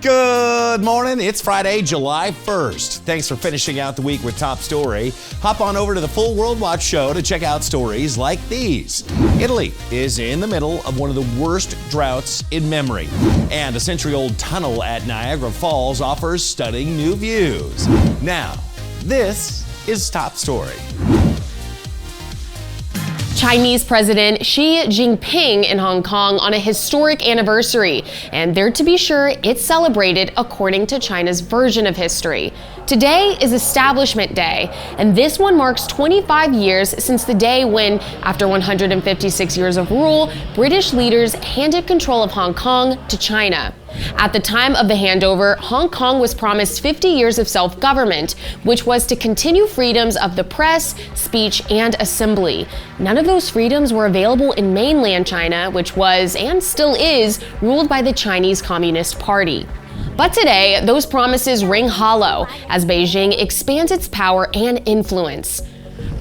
Good morning. It's Friday, July 1st. Thanks for finishing out the week with Top Story. Hop on over to the full World Watch show to check out stories like these. Italy is in the middle of one of the worst droughts in memory. And a century-old tunnel at Niagara Falls offers stunning new views. Now, this is Top Story. Chinese President Xi Jinping in Hong Kong on a historic anniversary, and there to be sure it's celebrated according to China's version of history. Today is Establishment Day, and this one marks 25 years since the day when, after 156 years of rule, British leaders handed control of Hong Kong to China. At the time of the handover, Hong Kong was promised 50 years of self-government, which was to continue freedoms of the press, speech, and assembly. None of those freedoms were available in mainland China, which was, and still is, ruled by the Chinese Communist Party. But today, those promises ring hollow as Beijing expands its power and influence.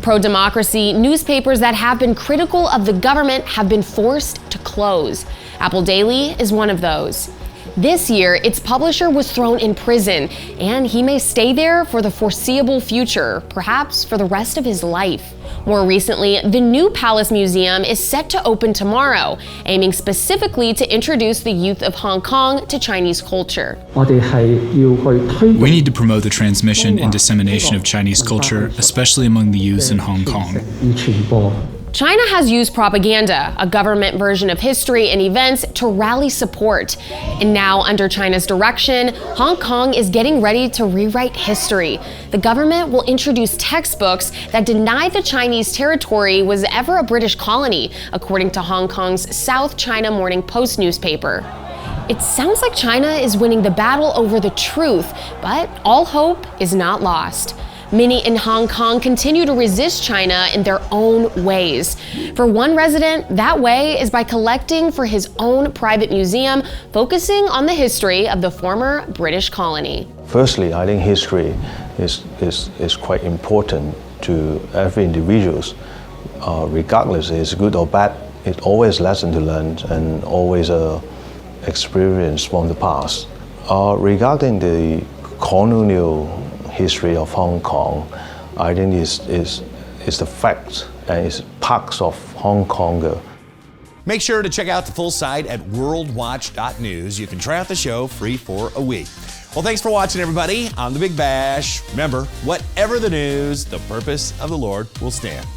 Pro-democracy newspapers that have been critical of the government have been forced to close. Apple Daily is one of those. This year, its publisher was thrown in prison, and he may stay there for the foreseeable future, perhaps for the rest of his life. More recently, the new Palace Museum is set to open tomorrow, aiming specifically to introduce the youth of Hong Kong to Chinese culture. We need to promote the transmission and dissemination of Chinese culture, especially among the youth in Hong Kong. China has used propaganda, a government version of history and events, to rally support. And now, under China's direction, Hong Kong is getting ready to rewrite history. The government will introduce textbooks that deny the Chinese territory was ever a British colony, according to Hong Kong's South China Morning Post newspaper. It sounds like China is winning the battle over the truth, but all hope is not lost. Many in Hong Kong continue to resist China in their own ways. For one resident, that way is by collecting for his own private museum, focusing on the history of the former British colony. Firstly, I think history is quite important to every individual. Regardless it's good or bad, it's always a lesson to learn and always a experience from the past. Regarding the colonial history of Hong Kong, I think is the fact and it's parts of Hong Kong. Make sure to check out the full site at worldwatch.news. You can try out the show free for a week. Well, thanks for watching, everybody. I'm the Big Bash. Remember, whatever the news, the purpose of the Lord will stand.